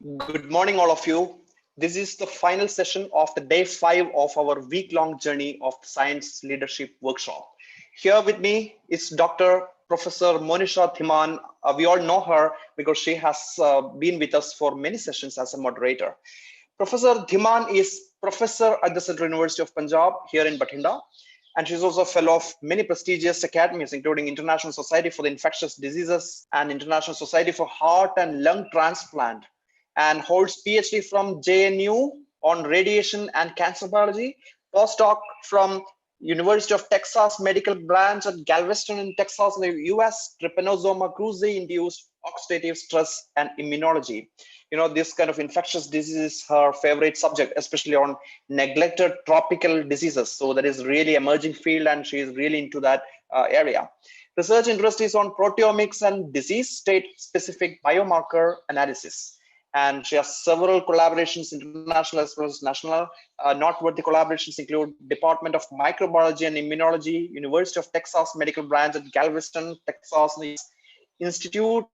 Good morning, all of you. This is the final session of the day 5 of our week-long journey of the Science Leadership Workshop. Here with me is Dr. Professor Monisha Dhiman. We all know her because she has been with us for many sessions as a moderator. Professor Dhiman is professor at the Central University of Punjab here in Bathinda, and she's also a fellow of many prestigious academies, including International Society for the Infectious Diseases and International Society for Heart and Lung Transplant, and holds PhD from JNU on radiation and cancer biology, postdoc from University of Texas Medical Branch at Galveston in Texas in the US, trypanosoma cruzi induced oxidative stress and immunology. You know, this kind of infectious disease is her favorite subject, especially on neglected tropical diseases. So that is really emerging field, and she is really into that area. Research interest is on proteomics and disease state specific biomarker analysis. And she has several collaborations, international as well as national. Noteworthy collaborations include Department of Microbiology and Immunology, University of Texas Medical Branch at Galveston, Texas, Institute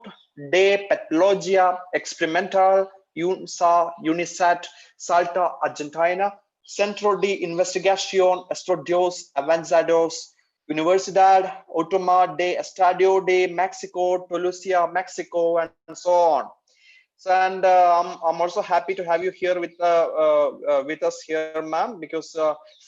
de Patologia Experimental, UNISAT, Salta, Argentina, Centro de Investigación Estudios Avanzados, Universidad Autónoma de Estadio de Mexico, Toluca, Mexico, and so on. So, and I'm also happy to have you here with us here, ma'am, because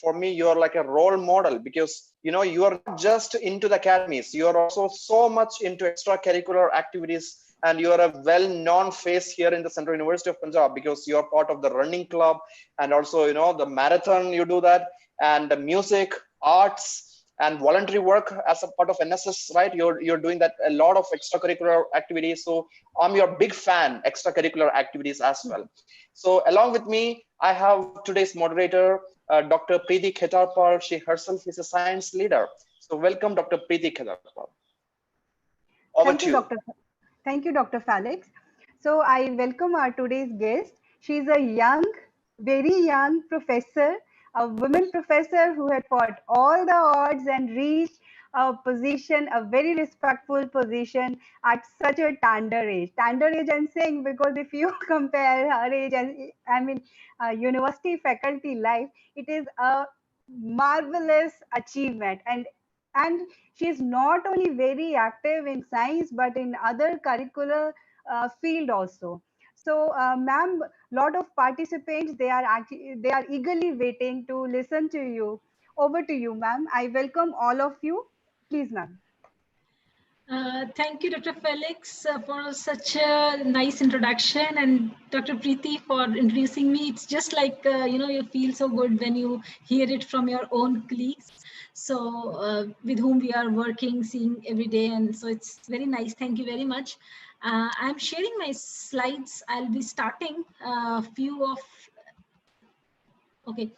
for me you're like a role model, because you know you are not just into the academies, you are also so much into extracurricular activities, and you are a well-known face here in the Central University of Punjab because you are part of the running club, and also you know the marathon you do that, and the music, arts, and voluntary work as a part of NSS, right? You're doing that, a lot of extracurricular activities. So I'm your big fan, extracurricular activities as well. So along with me, I have today's moderator, Dr. Preeti Khetarpal. She herself is a science leader. So welcome, Dr. Preeti Khetarpal. Over to you. Thank you, Dr. Felix. So I welcome our today's guest. She's a young, very young professor, a woman professor who had fought all the odds and reached a position, a very respectful position at such a tender age. Tender age I'm saying because if you compare her age and university faculty life, it is a marvelous achievement. And she is not only very active in science but in other curricular field also. So, ma'am, lot of participants, they are eagerly waiting to listen to you. Over to you, ma'am. I welcome all of you. Please, ma'am. Thank you, Dr. Felix, for such a nice introduction, and Dr. Preeti for introducing me. It's just like, you feel so good when you hear it from your own colleagues. So with whom we are working, seeing every day. And so it's very nice. Thank you very much. I'm sharing my slides. I'll be starting a few of, okay.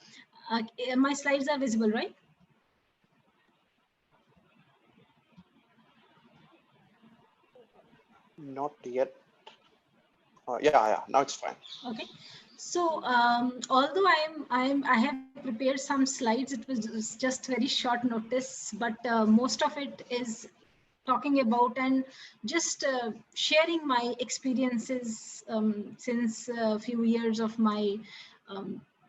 My slides are visible, right? Not yet. Yeah, now it's fine. Okay. So although I have prepared some slides, it was just very short notice, but most of it is talking about and just sharing my experiences since a few years of my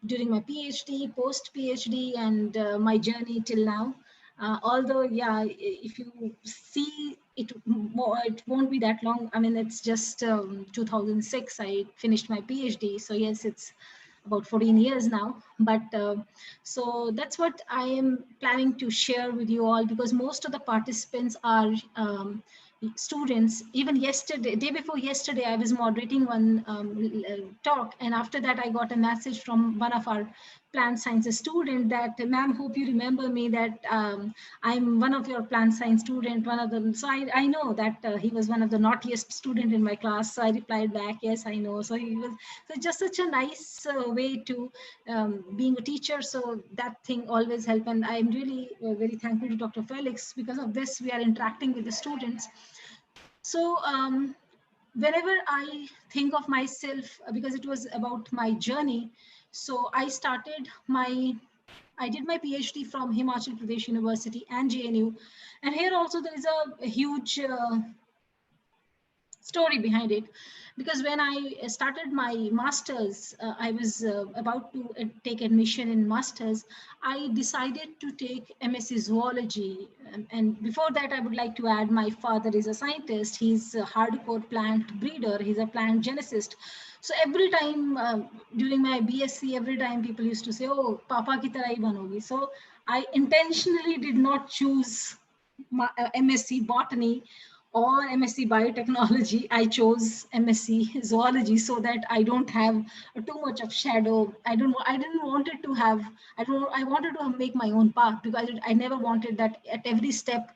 during my PhD, post PhD, and my journey till now. Although, yeah, if you see it won't be that long. I mean, it's just 2006 I finished my PhD. So yes, it's about 14 years now. But so that's what I am planning to share with you all, because most of the participants are students. Even yesterday, day before yesterday, I was moderating one talk, and after that I got a message from one of our plant sciences student that, ma'am, hope you remember me, that I'm one of your plant science student, one of them. So I know that he was one of the naughtiest student in my class. So I replied back, yes, I know. So he was, so just such a nice way to being a teacher. So that thing always help. And I'm really very thankful to Dr. Felix. Because of this, we are interacting with the students. So whenever I think of myself, because it was about my journey, so I did my PhD from Himachal Pradesh University and JNU. And here also there is a huge story behind it. Because when I started my master's, I was about to take admission in master's. I decided to take MSc zoology. And before that, I would like to add, my father is a scientist. He's a hardcore plant breeder. He's a plant geneticist. So every time during my BSc, every time people used to say, "Oh, Papa ki tarah hi banogi." So I intentionally did not choose my, MSc botany or MSc biotechnology. I chose MSc zoology so that I don't have too much of shadow. I didn't want it to have. I wanted to make my own path, because I never wanted that at every step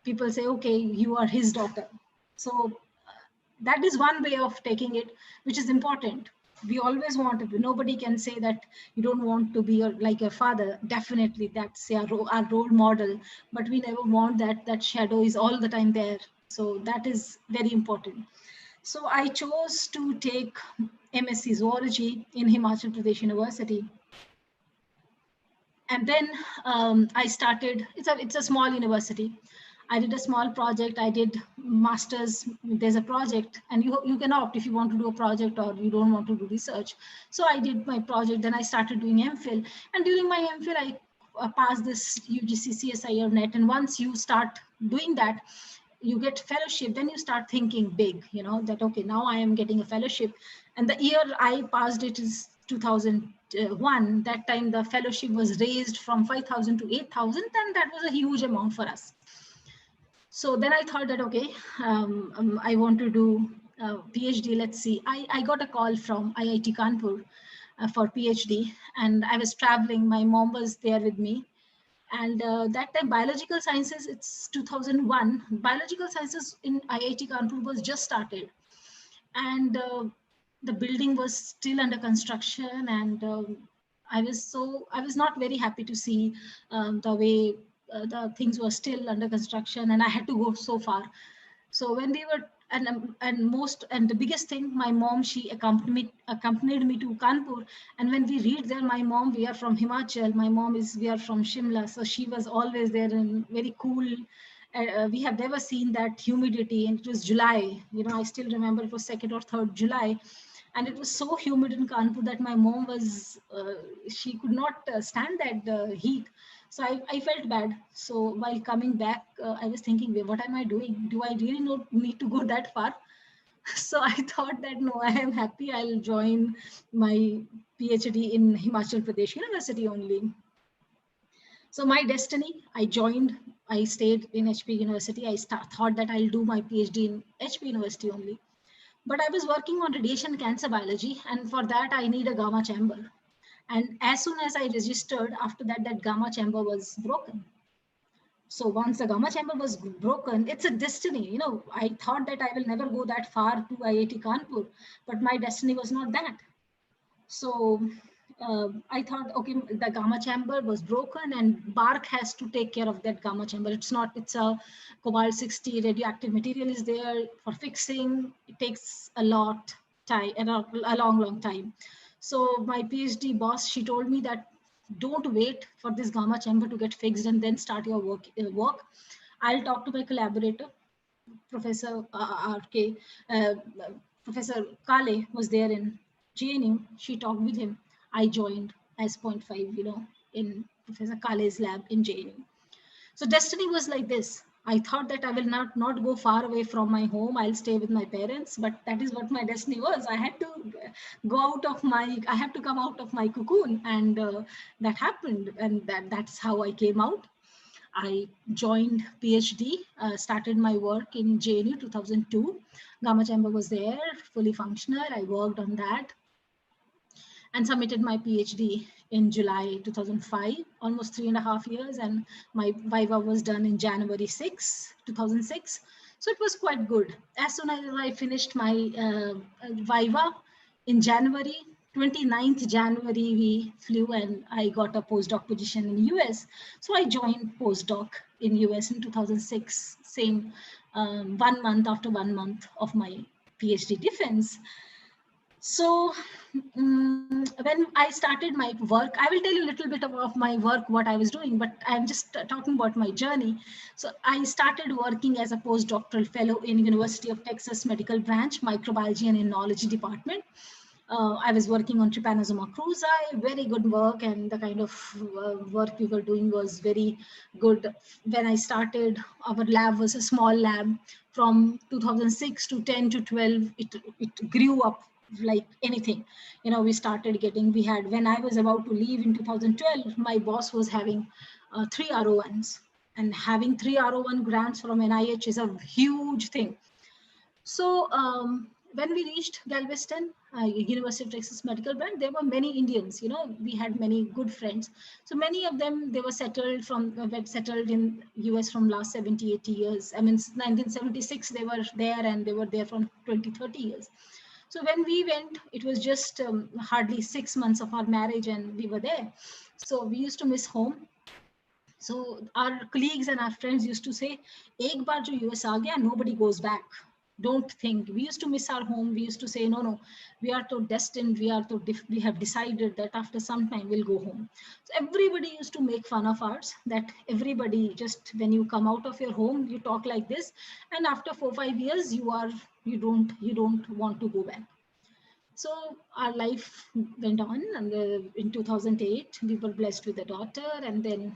people say, "Okay, you are his daughter." So that is one way of taking it, which is important. We always want to be, nobody can say that you don't want to be like your father. Definitely that's our role model, but we never want that shadow is all the time there. So that is very important. So I chose to take MSc zoology in Himachal Pradesh University. And then I started, it's a small university. I did a small project. I did master's. There's a project, and you can opt if you want to do a project or you don't want to do research. So I did my project. Then I started doing MPhil, and during my MPhil, I passed this UGC CSIR-NET. And once you start doing that, you get fellowship. Then you start thinking big. You know that, okay, now I am getting a fellowship, and the year I passed it is 2001. That time the fellowship was raised from 5,000 to 8,000, and that was a huge amount for us. So then I thought that, okay, I want to do a PhD. Let's see. I got a call from IIT Kanpur for PhD, and I was traveling. My mom was there with me. And that time, biological sciences, it's 2001. Biological sciences in IIT Kanpur was just started. And the building was still under construction. And I was not very happy to see the way the things were still under construction, and I had to go so far. So when we were, and the biggest thing, my mom, she accompanied me to Kanpur. And when we read there, my mom, we are from Himachal. We are from Shimla. So she was always there in very cool. We have never seen that humidity, and it was July. I still remember it was 2nd or 3rd July. And it was so humid in Kanpur that my mom she could not stand that heat. So I felt bad. So while coming back, I was thinking, what am I doing? Do I really not need to go that far? So I thought that, no, I am happy. I'll join my PhD in Himachal Pradesh University only. So my destiny, I stayed in HP University. I thought that I'll do my PhD in HP University only. But I was working on radiation cancer biology, and for that I need a gamma chamber. And as soon as I registered, after that, that gamma chamber was broken. So once the gamma chamber was broken, it's a destiny. I thought that I will never go that far to IIT Kanpur, but my destiny was not that. So I thought, okay, the gamma chamber was broken, and BARC has to take care of that gamma chamber. It's a cobalt-60 radioactive material is there for fixing. It takes a lot time, a long time. So my PhD boss, she told me that don't wait for this gamma chamber to get fixed and then start your work. I'll talk to my collaborator, Professor Professor Kale was there in JNU. She talked with him. I joined as 0.5, in Professor Kale's lab in JNU. So destiny was like this. I thought that I will not go far away from my home. I'll stay with my parents, but that is what my destiny was. I had to I have to come out of my cocoon, and that happened. And that's how I came out. I joined PhD, started my work in JNU 2002. Gamma chamber was there, fully functional. I worked on that and submitted my PhD in July 2005, almost 3.5 years. And my Viva was done in January 2006. So it was quite good. As soon as I finished my Viva in January, 29th January, we flew and I got a postdoc position in US. So I joined postdoc in US in 2006, same 1 month after 1 month of my PhD defense. So when I started my work, I will tell you a little bit of my work, what I was doing, but I'm just talking about my journey. So I started working as a postdoctoral fellow in University of Texas Medical Branch, Microbiology and Immunology Department. I was working on Trypanosoma cruzi, very good work, and the kind of work we were doing was very good. When I started, our lab was a small lab. From 2006 to 10 to 12, it grew up like anything. You know, we had, when I was about to leave in 2012, my boss was having 3 RO1s, and having 3 RO1 grants from NIH is a huge thing. So when we reached Galveston, University of Texas Medical Branch, there were many Indians. You know, we had many good friends. So many of them, they were settled in US from last 70, 80 years. I mean, 1976, they were there, and they were there from 20, 30 years. So when we went, it was just hardly 6 months of our marriage, and we were there. So we used to miss home. So our colleagues and our friends used to say, "Ek baar jo US aa gaya, nobody goes back. Don't think." We used to miss our home. We used to say, no, we are so destined. We have decided that after some time we'll go home. So everybody used to make fun of us, that everybody, just when you come out of your home, you talk like this, and after 4 or 5 years, you don't want to go back. So our life went on, and in 2008, we were blessed with a daughter, and then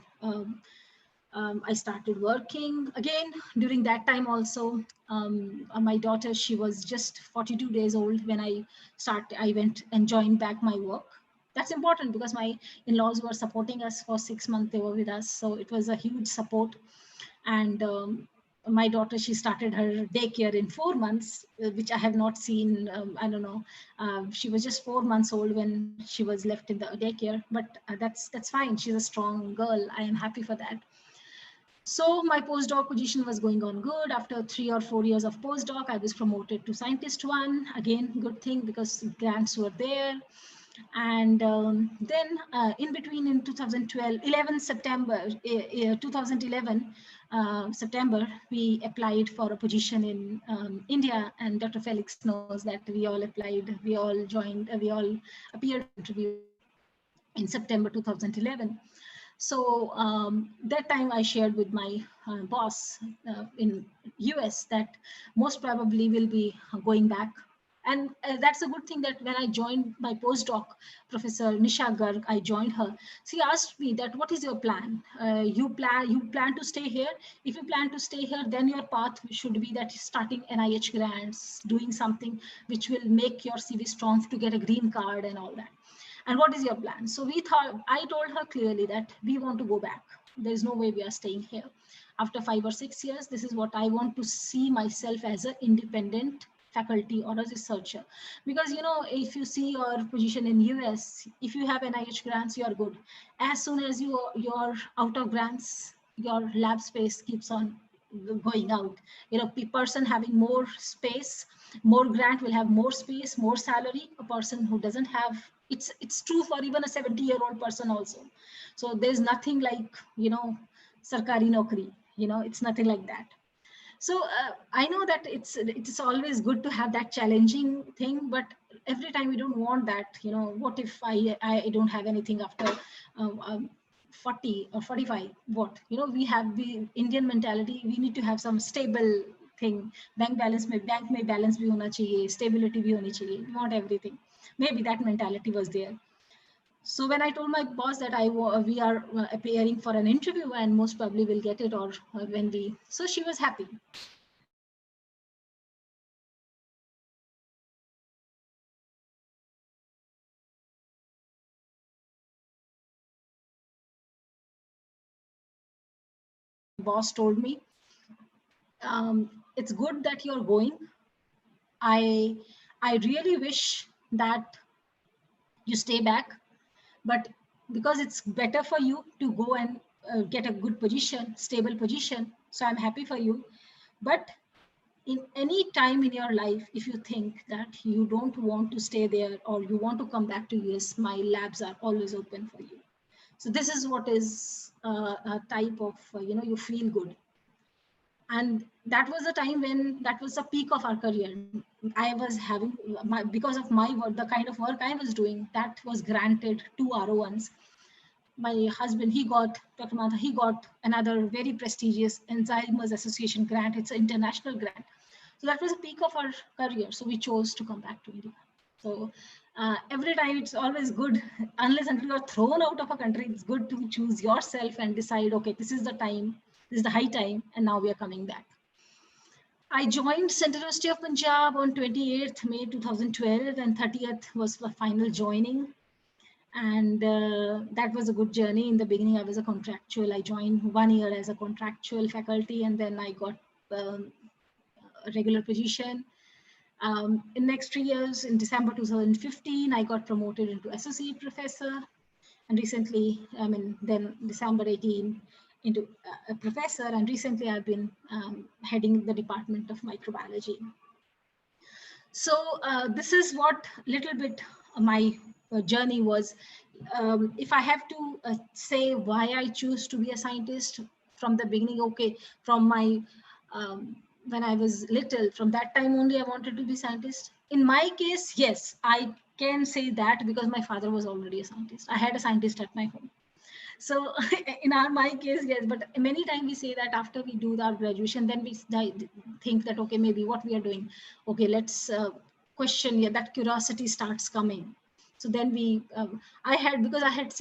I started working again. During that time also, my daughter, she was just 42 days old when I went and joined back my work. That's important because my in-laws were supporting us for 6 months. They were with us, so it was a huge support. And my daughter, she started her daycare in 4 months, which I have not seen. I don't know. She was just 4 months old when she was left in the daycare, but that's fine. She's a strong girl. I am happy for that. So my postdoc position was going on good. After 3 or 4 years of postdoc, I was promoted to scientist 1. Again, good thing because grants were there. And then in between, in 2011 September, 2011 September, we applied for a position in India, and Dr. Felix knows that we all applied, we all joined, we all appeared for interview in September 2011. So that time I shared with my boss in US that most probably will be going back. And that's a good thing that when I joined my postdoc, Professor Nisha Garg, I joined her. She asked me that, what is your plan? You plan to stay here? If you plan to stay here, then your path should be that starting NIH grants, doing something which will make your CV strong to get a green card and all that. And what is your plan? So I told her clearly that we want to go back. There's no way we are staying here. After 5 or 6 years, this is what I want to see myself as an independent faculty or a researcher. Because, you know, if you see your position in US, if you have NIH grants, you are good. As soon as you're out of grants, your lab space keeps on going out. You know, a person having more space, more grant will have more space, more salary. A person who doesn't have, it's true for even a 70-year-old person also. So there's nothing like, you know, sarkari naukri, you know, it's nothing like that. So I know that it's always good to have that challenging thing, but every time we don't want that. You know, what if I don't have anything after 40 or 45? What, you know, we have the Indian mentality. We need to have some stable thing. Bank may balance bhi hona chahiye, stability bhi honi chahiye. We want everything. Maybe that mentality was there. So when I told my boss that we are appearing for an interview and most probably will get it, or when we, so she was happy. Boss told me, it's good that you're going. I really wish that you stay back, but because it's better for you to go and get a good position, stable position. So I'm happy for you. But in any time in your life, if you think that you don't want to stay there or you want to come back to US, my labs are always open for you. So this is what is a type of, you know, you feel good. And that was a time when that was the peak of our career. I was having because of my work, the kind of work I was doing, that was granted 2 R01s. My husband, he got, Dr. Mantha, he got another very prestigious Alzheimer's Association grant. It's an international grant. So that was a peak of our career. So we chose to come back to India. So every time it's always good, unless until you're thrown out of a country, it's good to choose yourself and decide, okay, this is the time, this is the high time, and now we are coming back. I joined Central University of Punjab on 28th May 2012, and 30th was the final joining. And that was a good journey. In the beginning, I was a contractual. I joined 1 year as a contractual faculty, and then I got a regular position. In next 3 years, in December 2015, I got promoted into associate professor. And recently, then December 18, into a professor. And recently, I've been heading the Department of Microbiology. So this is what little bit my journey was. If I have to say why I choose to be a scientist from the beginning, okay, from my when I was little, from that time only I wanted to be scientist. In my case, yes, I can say that because my father was already a scientist. I had a scientist at my home. So in my case, yes, but many times we say that after we do our graduation, then we think that, okay, maybe what we are doing, okay, let's question, yeah, that curiosity starts coming. So then I have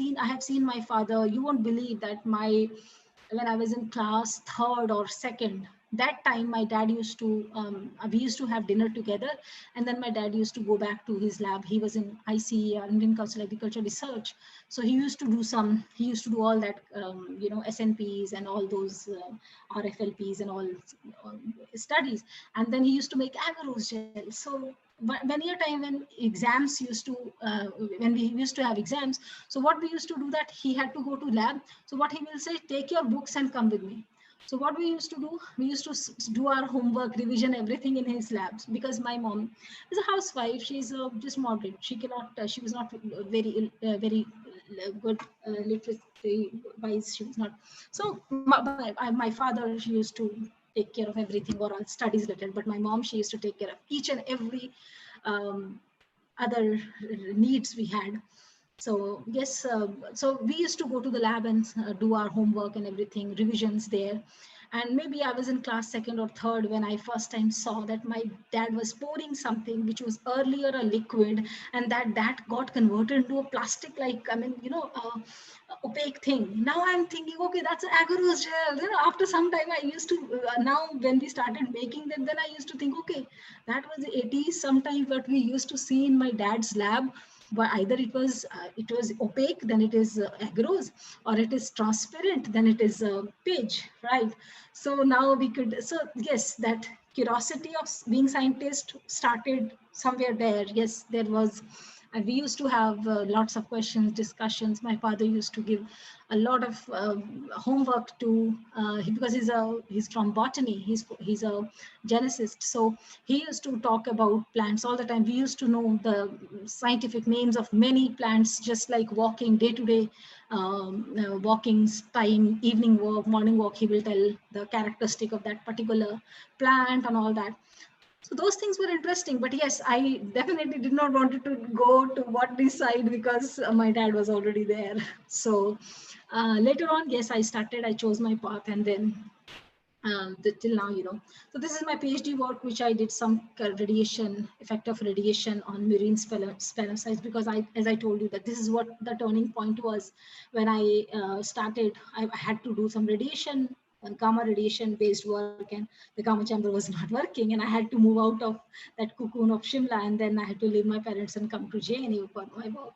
seen my father, you won't believe that when I was in class 3rd or 2nd, that time my dad used to, we used to have dinner together, and then my dad used to go back to his lab. He was in ICR, Indian Council of Agricultural Research. So he used to do all that, SNPs and all those RFLPs and all studies. And then he used to make agarose gel. So many a time when exams used to, when we used to have exams, so what we used to do that he had to go to lab. So what he will say, take your books and come with me. So what we used to do, we used to do our homework, revision, everything in his labs, because my mom is a housewife. She's just moderate. She cannot, she was not very good literacy wise. She was not. So my father, she used to take care of everything, or all studies related. But my mom, she used to take care of each and every other needs we had. So yes, so we used to go to the lab and do our homework and everything, revisions there. And maybe I was in class 2nd or 3rd when I first time saw that my dad was pouring something which was earlier a liquid, and that got converted into a plastic, like, opaque thing. Now I'm thinking, okay, that's agarose gel. After some time I used to, now when we started making them, then I used to think, okay, that was the 80s sometimes what we used to see in my dad's lab. But either it was opaque, then it is agarose, or it is transparent, then it is page, right? So now we could, so yes, that curiosity of being scientist started somewhere there. Yes, there was, and we used to have lots of questions, discussions. My father used to give a lot of homework to, because he's from botany, he's a geneticist. So he used to talk about plants all the time. We used to know the scientific names of many plants, just like walking day to day, walking's time, evening walk, morning walk. He will tell the characteristic of that particular plant and all that. So those things were interesting, but yes, I definitely did not want to go to botany side because my dad was already there. So later on, yes, I chose my path, and then till now, So this is my PhD work, which I did some effect of radiation on marine spermicides, because as I told you, that this is what the turning point was when I started. I had to do some radiation, gamma radiation based work, and the gamma chamber was not working, and I had to move out of that cocoon of Shimla, and then I had to leave my parents and come to JNU for my work.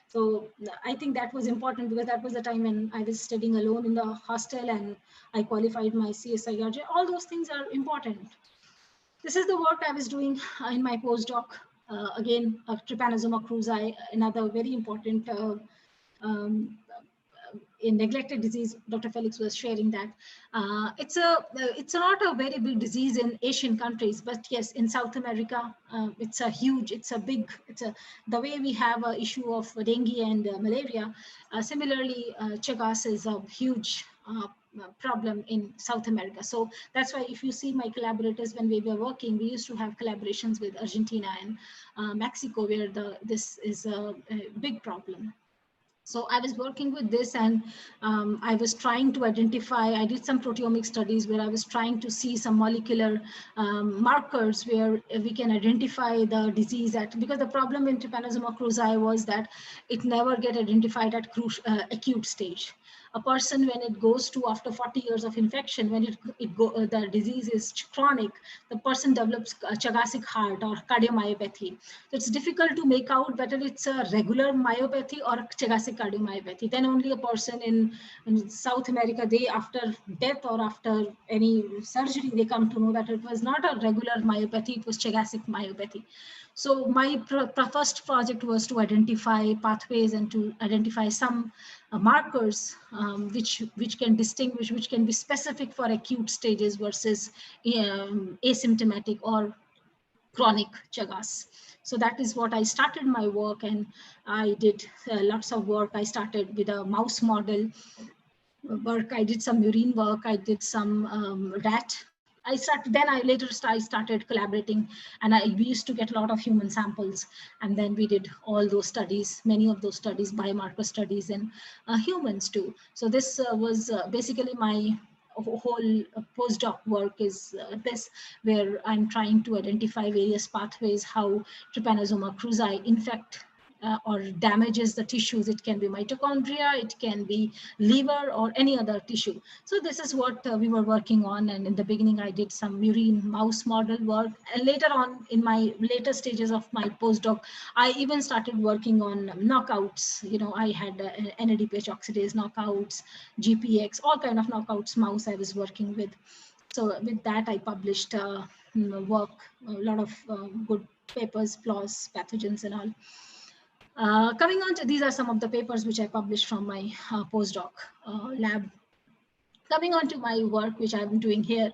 So I think that was important, because that was the time when I was studying alone in the hostel, and I qualified my CSIR. All those things are important. This is the work I was doing in my postdoc. Again, Trypanosoma cruzi, another very important in neglected disease. Dr. Felix was sharing that it's not a very big disease in Asian countries, but yes, in South America, the way we have an issue of dengue and malaria. Similarly, Chagas is a huge problem in South America. So that's why if you see my collaborators, when we were working, we used to have collaborations with Argentina and Mexico, where this is a big problem. So I was working with this, and I was trying to identify, I did some proteomic studies where I was trying to see some molecular markers where we can identify the disease because the problem in Trypanosoma cruzi was that it never get identified at acute stage. A person, when it goes to after 40 years of infection, when the disease is chronic, the person develops Chagasic heart or cardiomyopathy. So it's difficult to make out whether it's a regular myopathy or a Chagasic cardiomyopathy. Then only a person in South America, they after death or after any surgery, they come to know that it was not a regular myopathy, it was Chagasic myopathy. So my first project was to identify pathways and to identify some markers which can distinguish, which can be specific for acute stages versus asymptomatic or chronic Chagas. So that is what I started my work, and I did lots of work. I started with a mouse model work. I did some urine work. I did some rat. I started collaborating, and we used to get a lot of human samples, and then we did all those studies, many of those studies, biomarker studies in humans too. So this was basically my whole postdoc work is this, where I'm trying to identify various pathways, how Trypanosoma cruzi infect or damages the tissues. It can be mitochondria, it can be liver or any other tissue. So this is what we were working on. And in the beginning, I did some murine mouse model work. And later on, in my later stages of my postdoc, I even started working on knockouts. You know, I had NADPH oxidase knockouts, GPX, all kind of knockouts mouse I was working with. So with that, I published work, a lot of good papers, flaws, pathogens and all. Coming on to, these are some of the papers which I published from my postdoc lab. Coming on to my work, which I'm doing here,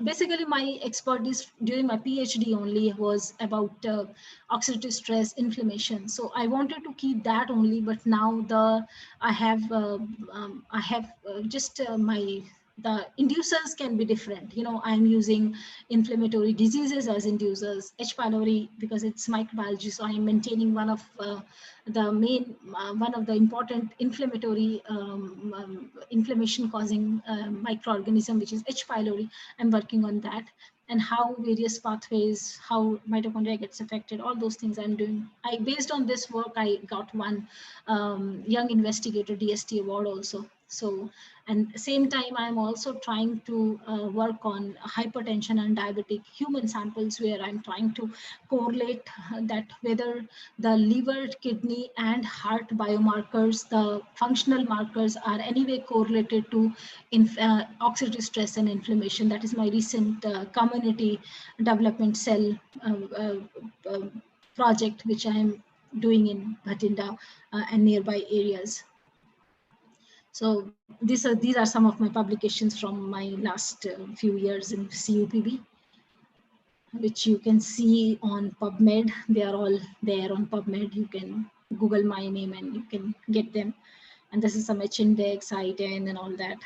basically my expertise during my PhD only was about oxidative stress, inflammation. So I wanted to keep that only, but now I have the inducers can be different. You know, I'm using inflammatory diseases as inducers, H. pylori, because it's microbiology. So I'm maintaining one of the important inflammatory inflammation causing microorganism, which is H. pylori. I'm working on that, and how various pathways, how mitochondria gets affected, all those things I'm doing. Based on this work, I got one Young Investigator DST award also. So, and same time, I'm also trying to work on hypertension and diabetic human samples, where I'm trying to correlate that whether the liver, kidney, and heart biomarkers, the functional markers, are anyway correlated to oxidative stress and inflammation. That is my recent community development cell project, which I am doing in Bhatinda and nearby areas. So these are some of my publications from my last few years in CUPB, which you can see on PubMed. They are all there on PubMed. You can Google my name and you can get them. And this is some H-index, I-10 and all that.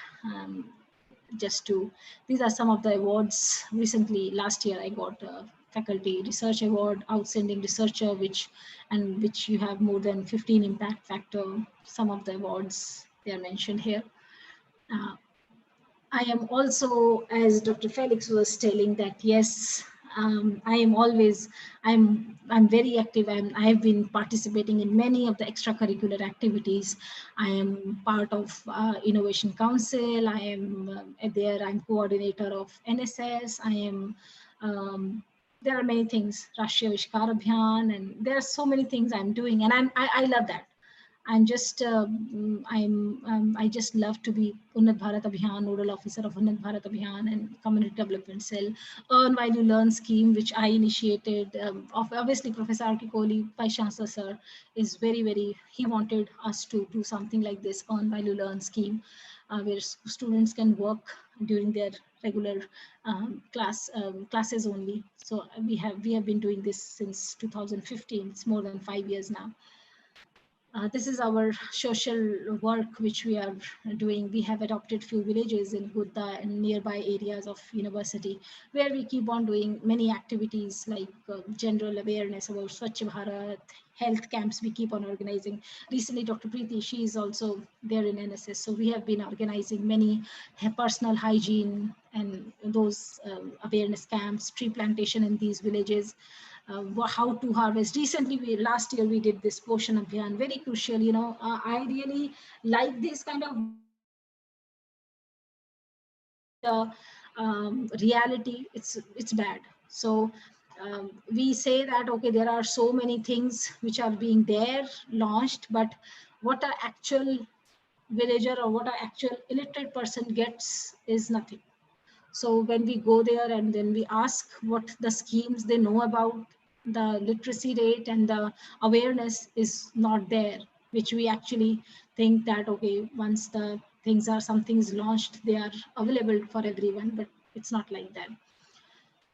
These are some of the awards. Recently, last year, I got a faculty research award, outstanding researcher, which you have more than 15 impact factor. Some of the awards, they are mentioned here. I am also, as Dr. Felix was telling, that yes, I'm very active. I have been participating in many of the extracurricular activities. I am part of Innovation Council. I am I'm coordinator of NSS. There are many things, Rashtriya Avishkar Abhiyan, and there are so many things I'm doing, and I love that. I'm just I just love to be Unnat Bharat Abhiyan nodal officer of Unnat Bharat Abhiyan and community development cell. Earn while you learn scheme, which I initiated. Obviously, Professor R.K. Kohli, Vice Chancellor sir, is very, he wanted us to do something like this, Earn while you learn scheme, where students can work during their regular classes only. So we have been doing this since 2015. It's more than 5 years now. This is our social work which we are doing. We have adopted few villages in Gudda and nearby areas of university, where we keep on doing many activities like general awareness about Swachh Bharat, health camps we keep on organizing. Recently, Dr. Preeti, she is also there in NSS. So we have been organizing many personal hygiene and those awareness camps, tree plantation in these villages. How to harvest. Recently, last year we did this Poshan Abhiyan, very crucial. You know, I really like this kind of reality. It's bad. So we say that okay, there are so many things which are being there launched, but what an actual villager or what an actual illiterate person gets is nothing. So when we go there and then we ask what the schemes they know about, the literacy rate and the awareness is not there, which we actually think that, okay, once the something is launched, they are available for everyone, but it's not like that.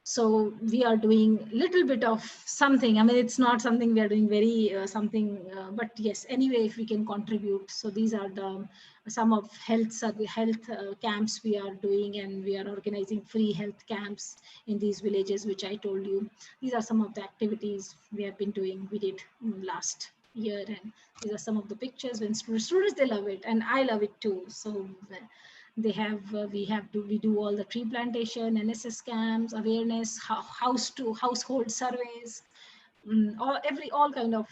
So we are doing a little bit of something. I mean, it's not something we are doing very but yes, anyway, if we can contribute. So these are the some of health camps we are doing, and we are organizing free health camps in these villages, which I told you. These are some of the activities we have been doing. We did last year, and these are some of the pictures when students they love it, and I love it too. So they have we do all the tree plantation, NSS camps, awareness, household surveys, all kind of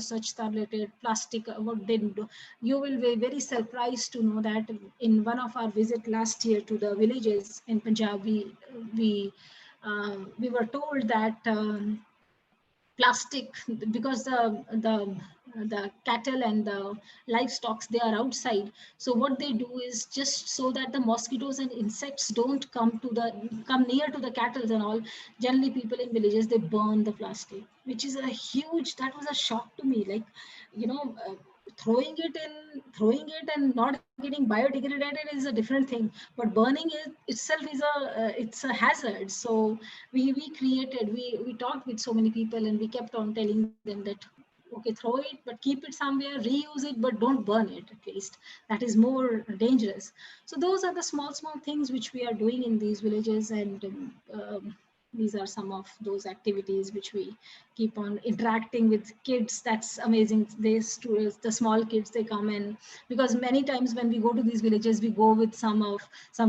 such related plastic what they do. You will be very surprised to know that in one of our visit last year to the villages in Punjab, we were told that plastic, because the cattle and the livestock they are outside, so what they do is just so that the mosquitoes and insects don't come near to the cattle and all. Generally people in villages they burn the plastic, which is that was a shock to me. Like, throwing it and not getting biodegraded is a different thing, but burning it itself is it's a hazard. So we talked with so many people, and we kept on telling them that okay, throw it, but keep it somewhere, reuse it, but don't burn it. At least that is more dangerous. So those are the small things which we are doing in these villages, and these are some of those activities which we keep on interacting with kids. That's amazing. The small kids, they come in, because many times when we go to these villages, we go with some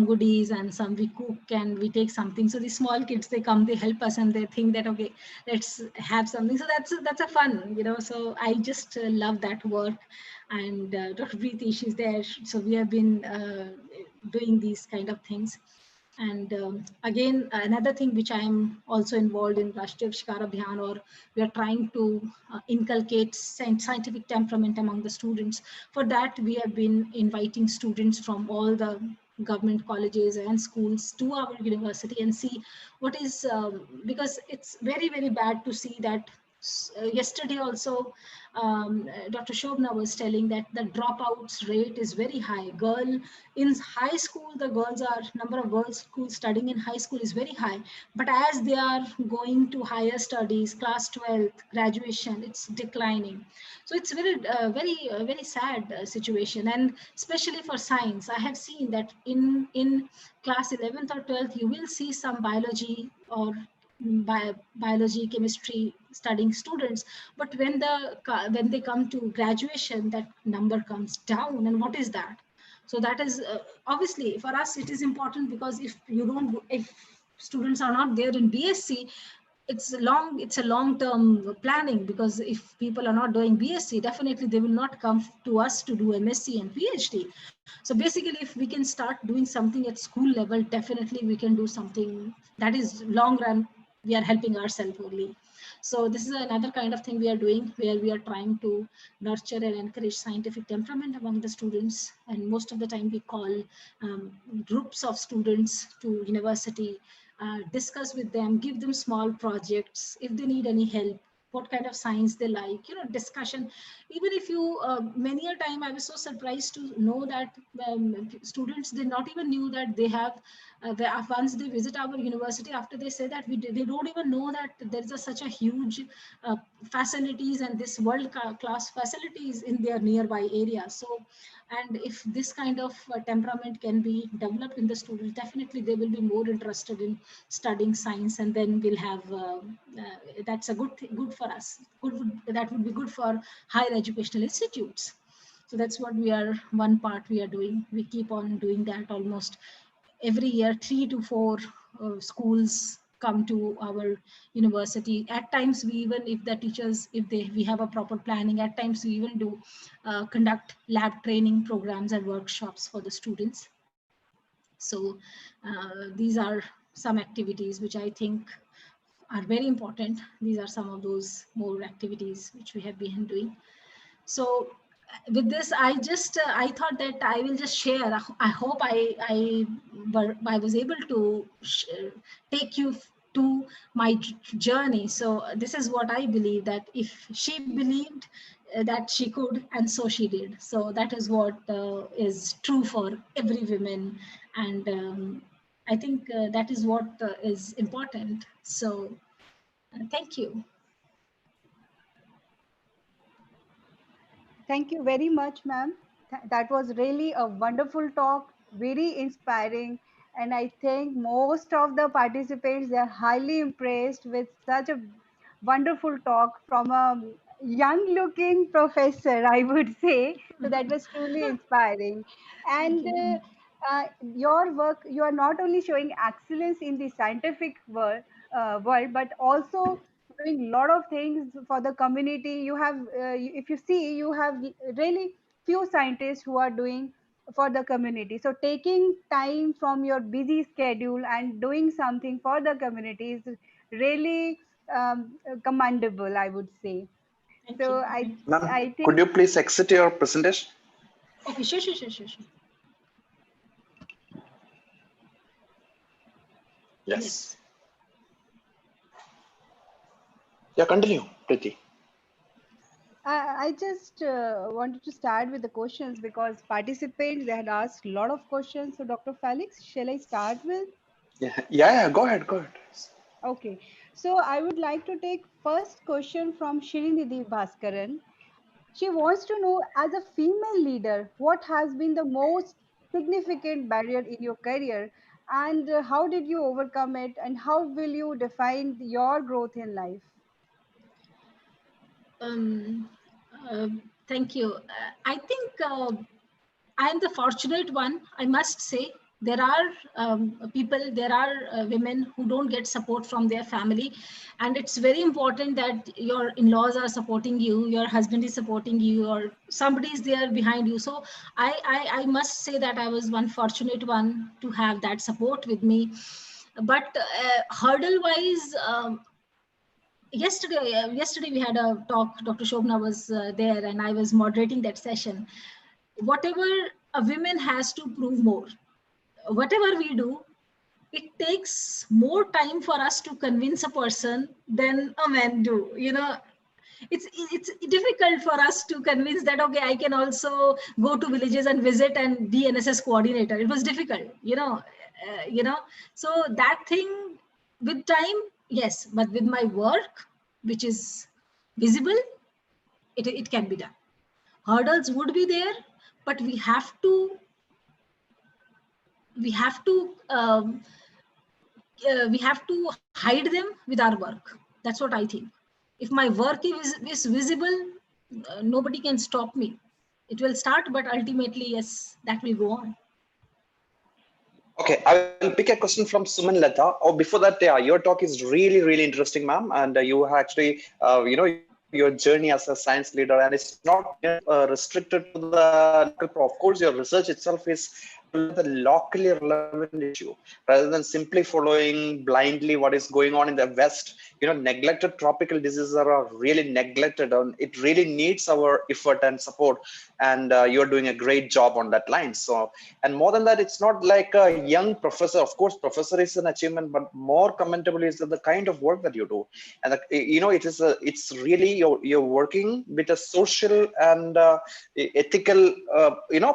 goodies, and some we cook and we take something. So these small kids, they come, they help us, and they think that okay, let's have something. So that's a fun, so I just love that work. And Dr. Preeti, she's there. So we have been doing these kind of things. And again, another thing which I am also involved in, Rashtriya Avishkar Abhiyan, or we are trying to inculcate scientific temperament among the students. For that, we have been inviting students from all the government colleges and schools to our university and see what is, because it's very bad to see that. Yesterday also, Dr. Shobna was telling that the dropouts rate is very high. In high school, the number of girls studying in high school is very high, but as they are going to higher studies, class 12th, graduation, it's declining. So it's very sad situation, and especially for science. I have seen that in class 11th or 12th, you will see some biology or biology, chemistry studying students, but when they come to graduation, that number comes down. And what is that? So that is obviously for us it is important, because if students are not there in BSc, it's a long term planning, because if people are not doing BSc, definitely they will not come to us to do MSc and PhD. So basically, if we can start doing something at school level, definitely we can do something that is long run. We are helping ourselves only. So this is another kind of thing we are doing, where we are trying to nurture and encourage scientific temperament among the students. And most of the time we call groups of students to university, discuss with them, give them small projects if they need any help, what kind of science they like, discussion. Even if you, many a time I was so surprised to know that students, they not even knew that they have, once they visit our university, after they say that they don't even know that there is such a huge facilities and this world class facilities in their nearby area. So, and if this kind of temperament can be developed in the students, definitely they will be more interested in studying science, and then we'll have that's a good for us. That would be good for higher educational institutes. So that's what one part we are doing. We keep on doing that almost every year. 3 to 4 schools come to our university. At times we even, if the teachers, we have a proper planning, at times we even do conduct lab training programs and workshops for the students. So these are some activities which I think are very important. These are some of those more activities which we have been doing. So with this, I thought that I will just share. I hope I was able to take you to my journey. So this is what I believe, that if she believed that she could, and so she did. So that is what is true for every woman, and I think that is what is important. So thank you. Thank you very much, ma'am. That was really a wonderful talk, very inspiring. And I think most of the participants, they are highly impressed with such a wonderful talk from a young looking professor, I would say. So that was truly inspiring. Thank And you. your work, you are not only showing excellence in the scientific world, but also doing a lot of things for the community. You have, if you see, you have really few scientists who are doing for the community. So taking time from your busy schedule and doing something for the community is really commendable, I would say. Thank So you. I Ma'am, I could think you please exit your presentation? Okay, sure. Yes. Yeah, continue, Preeti. I just wanted to start with the questions because participants, they had asked a lot of questions. So Dr. Felix, shall I start with? Yeah, go ahead, go ahead. Okay, so I would like to take first question from Shirinidhi Bhaskaran. She wants to know, as a female leader, what has been the most significant barrier in your career, and how did you overcome it, and how will you define your growth in life? Um, uh, Thank you. I think I'm the fortunate one, I must say. There are there are women who don't get support from their family. And it's very important that your in-laws are supporting you, your husband is supporting you, or somebody is there behind you. So I must say that I was one fortunate one to have that support with me. But hurdle wise, yesterday we had a talk. Dr. Shobna was there, and I was moderating that session. Whatever a woman has to prove more, whatever we do, it takes more time for us to convince a person than a man do. It's difficult for us to convince that, okay, I can also go to villages and visit and be NSS coordinator. It was difficult, so that thing, with time, yes, but with my work, which is visible, it can be done. Hurdles would be there, but we have to hide them with our work. That's what I think. If my work is visible, nobody can stop me. It will start, but ultimately, yes, that will go on. Okay, I will pick a question from Suman Lata. Oh, before that, yeah, your talk is really, really interesting, ma'am. And you actually, your journey as a science leader, and it's not restricted to the local prof. Of course, your research itself is the locally relevant issue rather than simply following blindly what is going on in the West. Neglected tropical diseases are really neglected, and it really needs our effort and support. And you're doing a great job on that line. So, and more than that, it's not like a young professor. Of course, professor is an achievement, but more commendable is the kind of work that you do. And it's really you're working with a social and ethical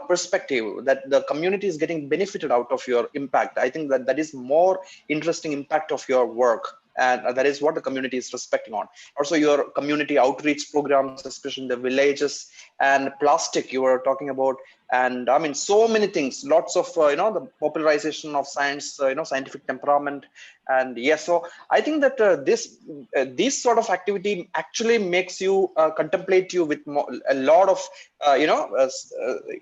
perspective that the community is getting benefited out of your impact. I think that is more interesting impact of your work, and that is what the community is respecting on. Also, your community outreach programs, especially in the villages, and plastic you were talking about, and I mean so many things, lots of the popularization of science, scientific temperament. And yes, so I think that this sort of activity actually makes you contemplate you with a lot of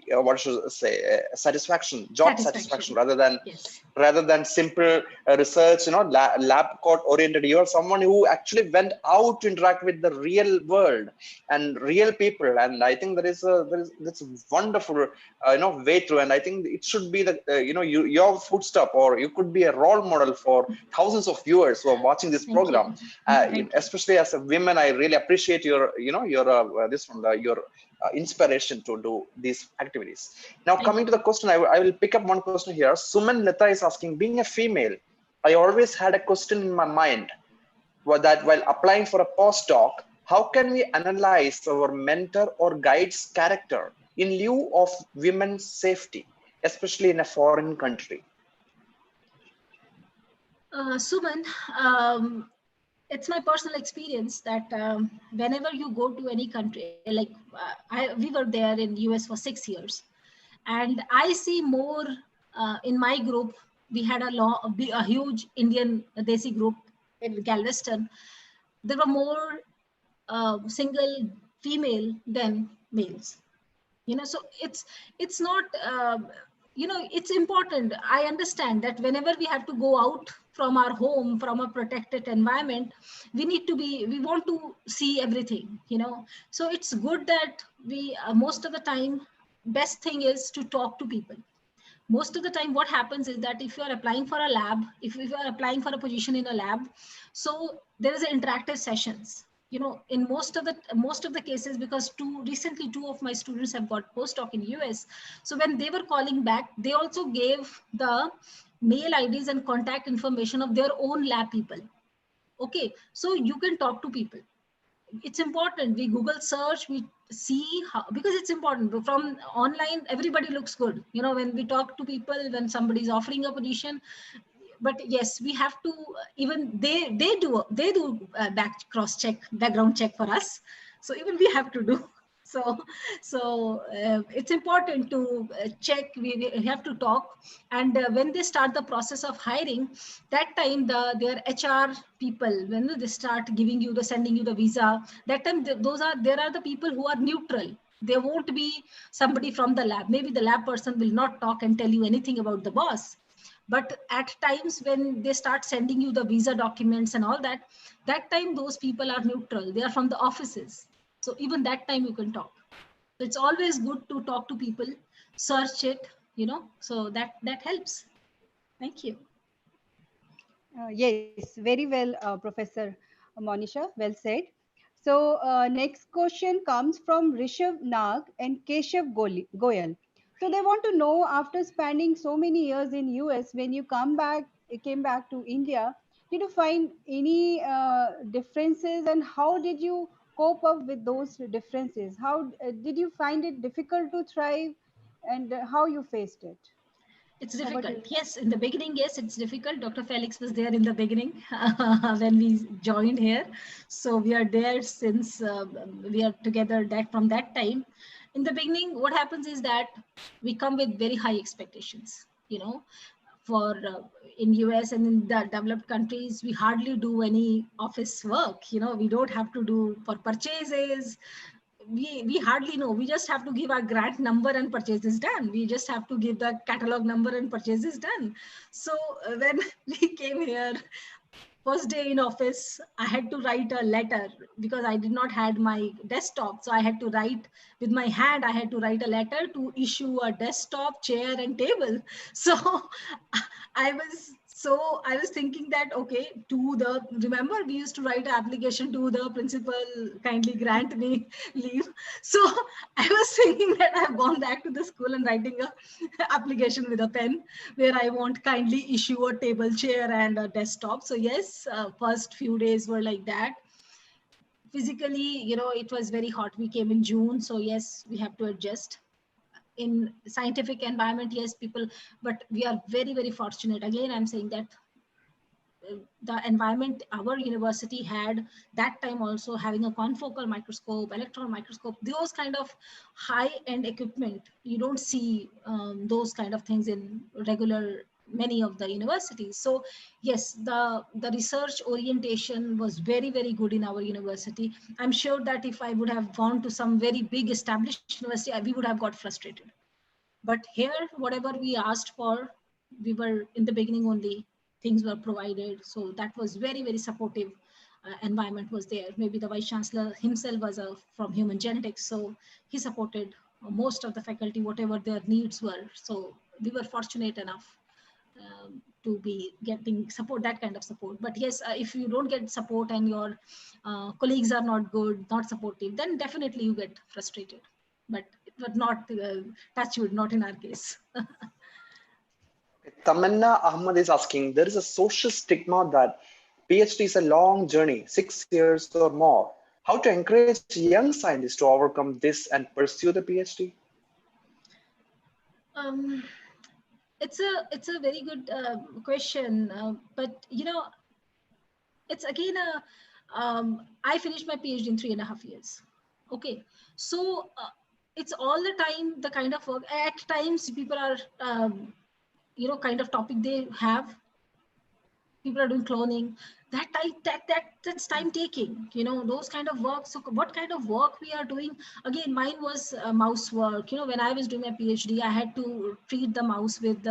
what should I say, satisfaction, job satisfaction, rather than simple research, lab coat oriented. You are someone who actually went out to interact with the real world and real people, and I think that's a wonderful way through. And I think it should be the your footstep, or you could be a role model for thousands of viewers who are watching this program. Especially as a woman, I really appreciate your inspiration to do these activities. Now, coming to the question, I will pick up one question here. Suman Leta is asking, being a female, I always had a question in my mind, that while applying for a postdoc, how can we analyze our mentor or guide's character in lieu of women's safety, especially in a foreign country? Suman, it's my personal experience that whenever you go to any country, like we were there in US for 6 years, and I see more in my group. We had a huge Indian Desi group in Galveston. There were more single female than males. So it's not. It's important. I understand that whenever we have to go out from our home, from a protected environment, we want to see everything, So it's good that we, most of the time, best thing is to talk to people. Most of the time, what happens is that if you are applying for a lab, if you are applying for a position in a lab, so there is interactive sessions. In most of the cases, because recently two of my students have got postdoc in US. So when they were calling back, they also gave the mail IDs and contact information of their own lab people. Okay, so you can talk to people. It's important. We Google search, we see how, because it's important. From online, everybody looks good. When we talk to people, when somebody is offering a position. But yes, we have to, even they do background check for us. So even we have to do. So it's important to check. We have to talk. And when they start the process of hiring, that time their HR people, when they start sending you the visa, that time there are the people who are neutral. There won't be somebody from the lab. Maybe the lab person will not talk and tell you anything about the boss. But at times when they start sending you the visa documents and all that time those people are neutral. They are from the offices. So even that time you can talk. So it's always good to talk to people, search it, so that helps. Thank you. Yes, very well, Professor Monisha, well said. So next question comes from Rishabh Nag and Keshav Goyal. So they want to know, after spending so many years in US, when you came back to India, did you find any differences, and how did you cope up with those differences? How did you find it difficult to thrive, and how you faced it? It's difficult. Yes, in the beginning, yes, it's difficult. Dr. Felix was there in the beginning when we joined here. So we are there since we are together from that time. In the beginning, what happens is that we come with very high expectations, for in US and in the developed countries, we hardly do any office work. We don't have to do for purchases. We hardly know. We just have to give our grant number and purchase is done. We just have to give the catalog number and purchase is done. So when we came here, first day in office, I had to write a letter because I did not had my desktop. So I had to write with my hand. I had to write a letter to issue a desktop, chair, and table. So I was thinking that, okay, remember we used to write an application to the principal, kindly grant me leave. So I was thinking that I've gone back to the school and writing a application with a pen where I want kindly issue a table, chair, and a desktop. So yes, first few days were like that. Physically, it was very hot. We came in June. So yes, we have to adjust. In scientific environment, yes, people, but we are very, very fortunate. Again, I'm saying that the environment our university had that time, also having a confocal microscope, electron microscope, those kind of high-end equipment, you don't see those kind of things in regular many of the universities. So yes, the research orientation was very, very good in our university. I'm sure that if I would have gone to some very big established university, we would have got frustrated. But here, whatever we asked for, we were in the beginning only, things were provided. So that was very, very supportive environment was there. Maybe the vice chancellor himself was from human genetics. So he supported most of the faculty, whatever their needs were. So we were fortunate enough to be getting support, that kind of support. But yes, if you don't get support and your colleagues are not good, not supportive, then definitely you get frustrated. But it was not touchwood, not in our case. Tamanna Ahmad is asking, there is a social stigma that PhD is a long journey, 6 years or more. How to encourage young scientists to overcome this and pursue the PhD? It's a very good question, but it's again I finished my PhD in 3.5 years. Okay, so it's all the time the kind of work. At times people are kind of topic they have. People are doing cloning. That's time taking. Those kind of work. So what kind of work we are doing? Again, mine was mouse work. When I was doing my PhD, I had to treat the mouse with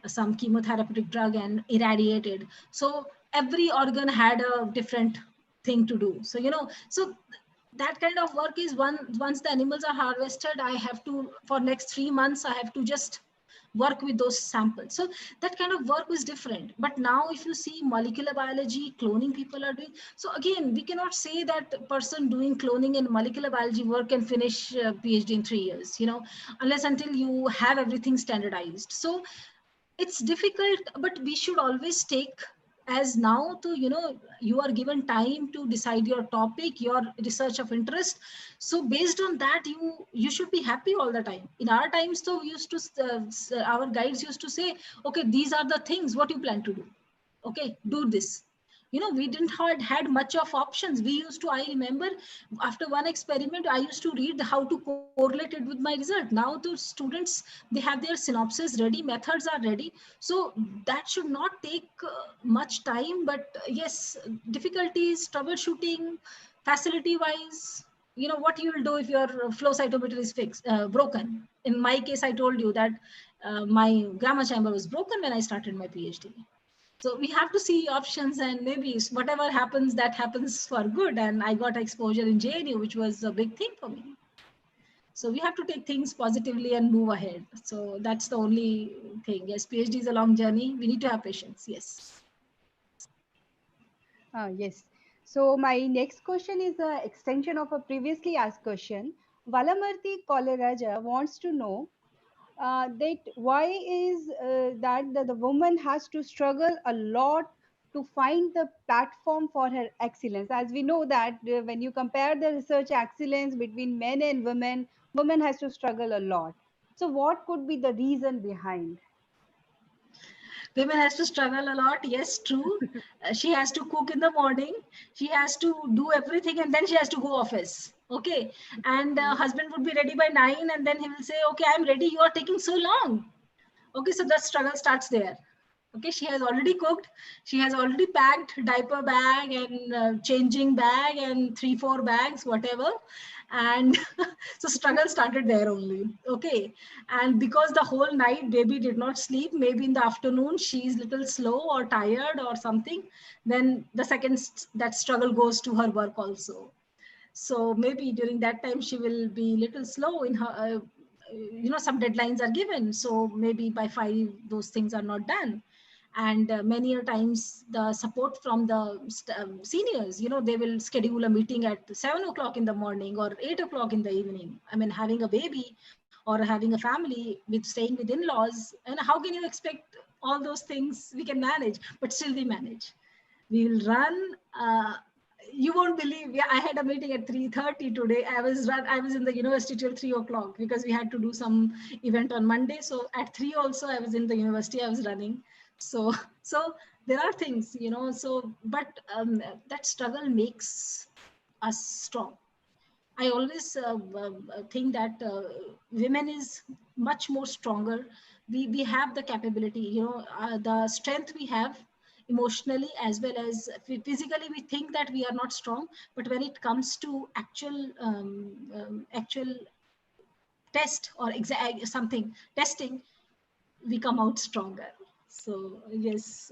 some chemotherapeutic drug and irradiate it. So every organ had a different thing to do. So so that kind of work is once the animals are harvested, I have to, for next 3 months, I have to just work with those samples. So that kind of work was different. But now if you see molecular biology, cloning people are doing. So again, we cannot say that the person doing cloning and molecular biology work can finish PhD in 3 years, unless until you have everything standardized. So it's difficult, but we should always take as now to, you are given time to decide your topic, your research of interest. So based on that, you should be happy all the time. In our times, so we used to, our guides used to say, okay, these are the things, what you plan to do. Okay, do this. We didn't had much of options. We used to, I remember after one experiment, I used to read how to correlate it with my result. Now the students, they have their synopsis ready, methods are ready. So that should not take much time, but yes, difficulties, troubleshooting, facility wise, what you will do if your flow cytometer is broken. In my case, I told you that my gamma chamber was broken when I started my PhD. So we have to see options, and maybe whatever happens, that happens for good. And I got exposure in JNU, which was a big thing for me. So we have to take things positively and move ahead. So that's the only thing. Yes, PhD is a long journey. We need to have patience. Yes. Yes. So my next question is an extension of a previously asked question. Valamarti Koleraja wants to know that why is that the woman has to struggle a lot to find the platform for her excellence. As we know that when you compare the research excellence between men and women has to struggle a lot. So what could be the reason behind? Women has to struggle a lot. Yes, true. She has to cook in the morning. She has to do everything, and then she has to go office. Okay. And husband would be ready by 9, and then he will say, okay, I'm ready. You are taking so long. Okay. So the struggle starts there. Okay, she has already cooked, she has already packed diaper bag and changing bag and 3-4 bags, whatever. And so struggle started there only. Okay, and because the whole night baby did not sleep, maybe in the afternoon she's little slow or tired or something, then the second that struggle goes to her work also. So maybe during that time she will be little slow in her some deadlines are given, so maybe by 5 those things are not done. And many a times the support from the seniors, they will schedule a meeting at 7 o'clock in the morning or 8 o'clock in the evening. I mean, having a baby or having a family with staying with in-laws, and how can you expect all those things we can manage? But still we manage. We will run. You won't believe. Yeah, I had a meeting at 3:30 today. I was in the university till 3 o'clock because we had to do some event on Monday. So at 3 also I was in the university. I was running. So there are things, So but that struggle makes us strong. I always think that women is much more stronger. We have the capability, the strength we have emotionally as well as physically. We think that we are not strong, but when it comes to actual test or something testing, we come out stronger. So yes,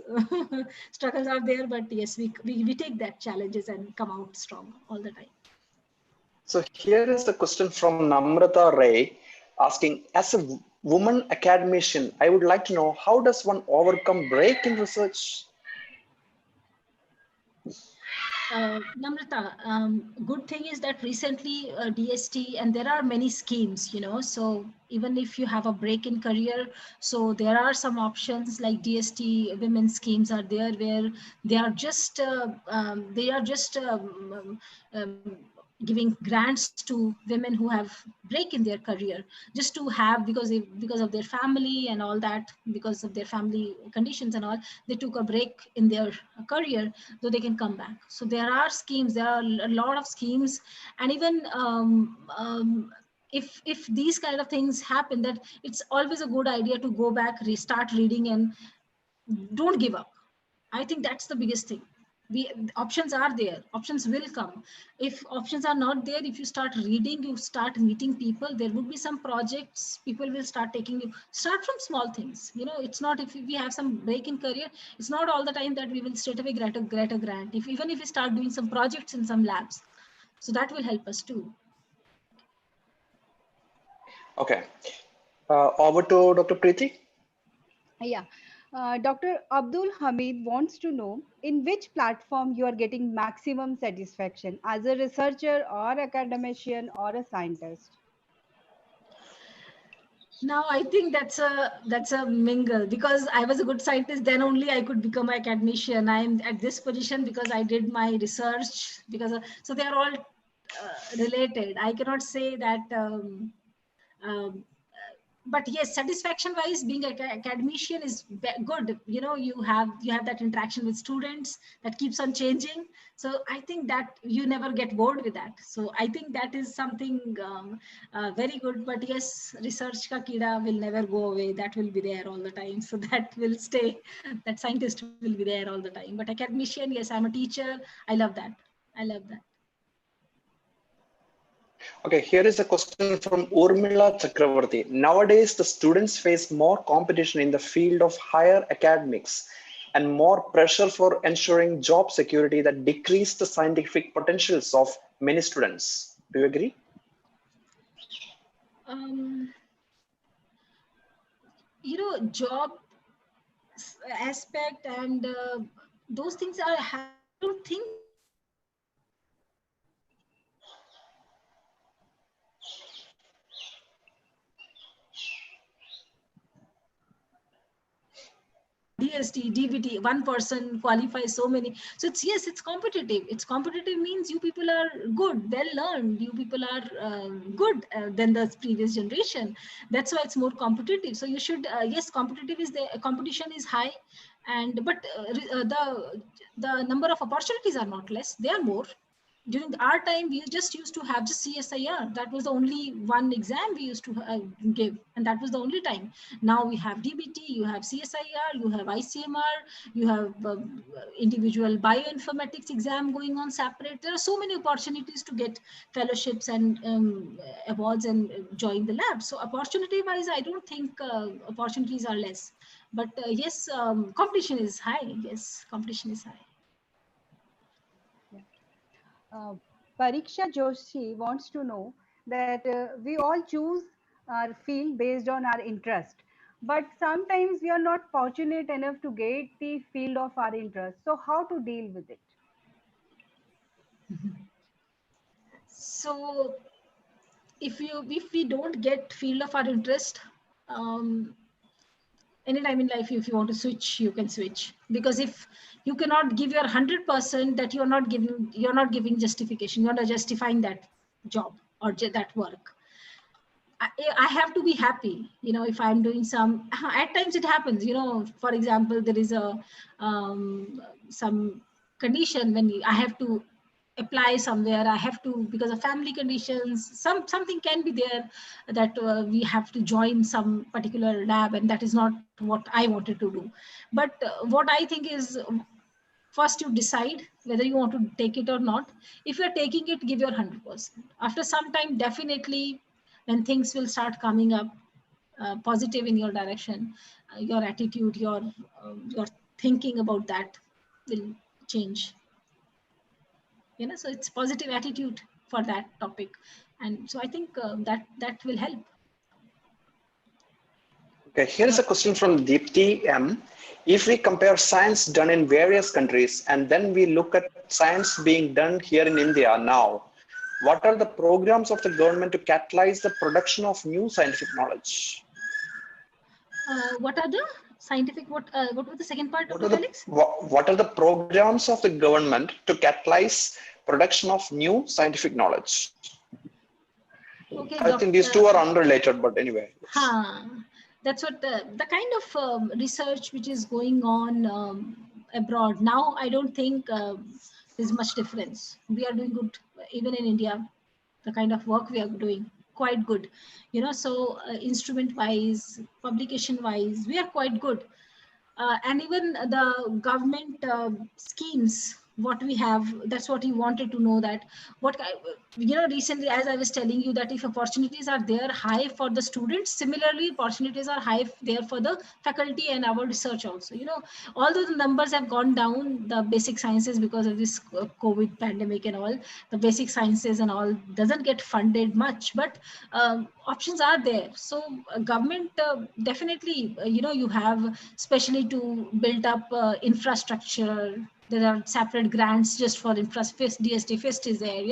struggles are there, but yes, we take that challenges and come out strong all the time. So here is a question from Namrata Ray asking, as a woman academician, I would like to know, how does one overcome break in research? Namrata, good thing is that recently DST, and there are many schemes, so even if you have a break in career, so there are some options like DST women schemes are there, where they are just giving grants to women who have break in their career, just to have, because of their family and all that, because of their family conditions and all, they took a break in their career, so they can come back. So there are schemes, there are a lot of schemes. And even if these kind of things happen, that it's always a good idea to go back, restart reading, and don't give up. I think that's the biggest thing. Options are there, options will come. If options are not there, if you start reading, you start meeting people, there would be some projects, people will start taking you. Start from small things. It's not, if we have some break in career, it's not all the time that we will straight away get a grant. Even if we start doing some projects in some labs, so that will help us too. Okay, over to Dr. Preeti. Yeah. Dr. Abdul Hamid wants to know in which platform you are getting maximum satisfaction as a researcher or academician or a scientist. Now I think that's a mingle, because I was a good scientist, then only I could become an academician. I'm at this position because I did my research, so they are all related. I cannot say that. But yes, satisfaction wise, being an academician is good. You have that interaction with students that keeps on changing. So I think that you never get bored with that. So I think that is something very good. But yes, research ka kida will never go away. That will be there all the time. So that will stay. That scientist will be there all the time. But academician, yes, I'm a teacher. I love that. I love that. Okay, here is a question from Urmila Chakravarti. Nowadays, the students face more competition in the field of higher academics and more pressure for ensuring job security that decrease the scientific potentials of many students. Do you agree? Job aspect and those things are, I don't think DST, DBT, one person qualifies so many. So it's competitive. It's competitive means you people are good, well learned. You people are good than the previous generation. That's why it's more competitive. So you should, yes, competitive is the competition is high, but the number of opportunities are not less. They are more. during our time, we just used to have just CSIR. That was the only one exam we used to give, and that was the only time. Now we have DBT, you have CSIR, you have ICMR, you have individual bioinformatics exam going on separate. There are so many opportunities to get fellowships and awards and join the lab. So opportunity-wise, I don't think opportunities are less. But yes, competition is high. Yes, competition is high. Pariksha Joshi wants to know that we all choose our field based on our interest, but sometimes we are not fortunate enough to get the field of our interest. So how to deal with it? So if we don't get field of our interest, anytime in life, if you want to switch, you can switch, because if you cannot give your 100%, that you're not giving justification, you're not justifying that job or that work. I have to be happy, if I'm doing some, at times it happens, for example, there is a some condition when I have to apply somewhere, I have to, because of family conditions, something can be there that we have to join some particular lab, and that is not what I wanted to do. But what I think is, first you decide whether you want to take it or not. If you're taking it, give your 100%. After some time, definitely, when things will start coming up positive in your direction, your attitude, your thinking about that will change. So it's positive attitude for that topic, and so I think that will help. Okay, here is a question from Dept M. If we compare science done in various countries and then we look at science being done here in India now, what are the programs of the government to catalyze the production of new scientific knowledge? What are the scientific, what was the second part of the Felix? What are the programs of the government to catalyze production of new scientific knowledge? Okay, I think these two are unrelated, but anyway. That's what the kind of research which is going on abroad now. I don't think there's much difference. We are doing good even in India. The kind of work we are doing, quite good, so instrument wise, publication wise, we are quite good, and even the government schemes what we have, that's what you wanted to know, that what recently, as I was telling you, that if opportunities are there high for the students, similarly opportunities are high there for the faculty and our research also. Although the numbers have gone down, the basic sciences, because of this COVID pandemic and all, the basic sciences and all doesn't get funded much, but options are there. So government definitely, you have, especially to build up infrastructure. There are separate grants just for infrastructure. DST FIST is there,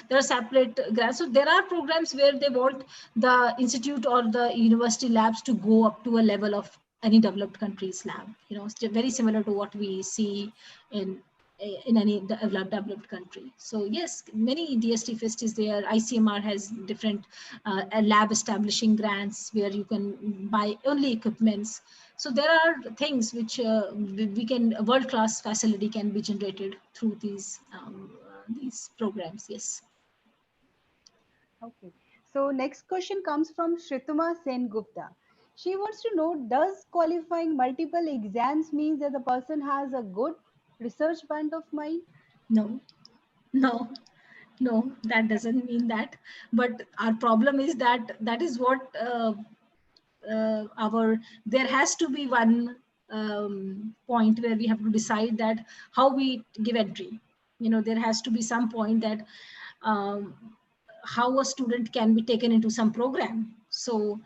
there are separate grants. So there are programs where they want the institute or the university labs to go up to a level of any developed country's lab, it's very similar to what we see in any developed country. So yes, many DST FIST is there. ICMR has different lab establishing grants where you can buy only equipments. So there are things which we can, a world-class facility can be generated through these programs. Yes. Okay. So next question comes from Shrituma Sen Gupta. She wants to know, does qualifying multiple exams means that the person has a good research bent of mind? No, that doesn't mean that. But our problem is that is what there has to be one point where we have to decide that how we give entry. There has to be some point that how a student can be taken into some program. So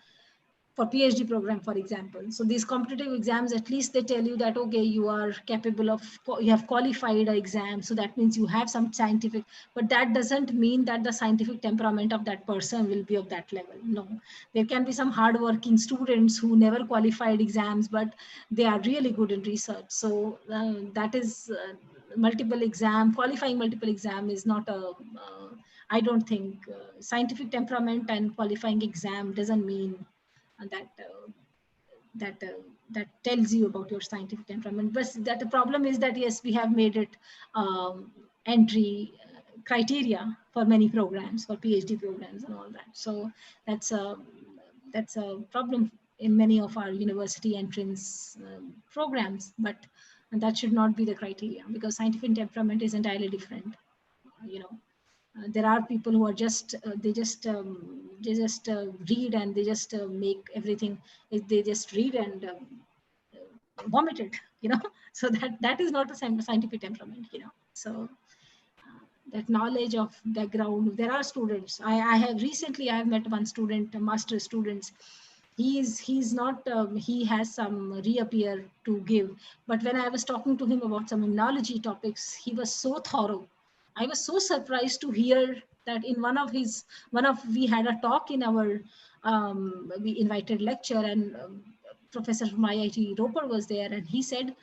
for PhD program, for example, so these competitive exams, at least they tell you that, okay, you are capable of, you have qualified an exam, so that means you have some scientific, but that doesn't mean that the scientific temperament of that person will be of that level. No, there can be some hardworking students who never qualified exams, but they are really good in research. So that is qualifying multiple exam is not a, I don't think scientific temperament and qualifying exam doesn't mean that tells you about your scientific temperament. But that the problem is that, yes, we have made it entry criteria for many programs, for PhD programs and all that. So that's a problem in many of our university entrance programs, but that should not be the criteria, because scientific temperament is entirely different. There are people who are just they just read, and they just make everything. They just read and vomit it, So that is not a scientific temperament, So that knowledge of background. There are students. I have met one student, a master students. He's not he has some reappear to give, but when I was talking to him about some immunology topics, he was so thorough. I was so surprised to hear that in we had a talk in our we invited lecture, and professor from IIT Roper was there, and he said,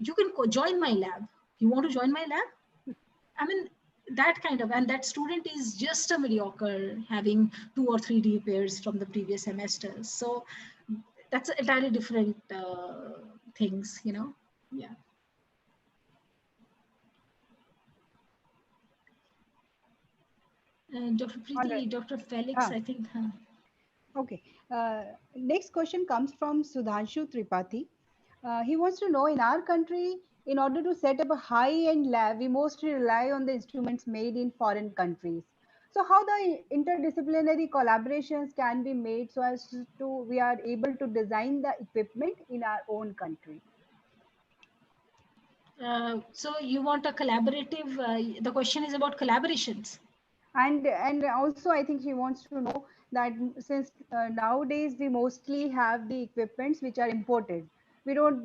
you can join my lab. You want to join my lab? I mean, that kind of, and that student is just a mediocre, having 2 or 3 repairs from the previous semesters. So that's entirely different things, Yeah. Dr. Preeti, right. Dr. Felix, I think. Okay. Next question comes from Sudhanshu Tripathi. He wants to know, in our country, in order to set up a high-end lab, we mostly rely on the instruments made in foreign countries. So how the interdisciplinary collaborations can be made so as to we are able to design the equipment in our own country? So you want a collaborative, the question is about collaborations. And also I think she wants to know that since nowadays we mostly have the equipments which are imported, we don't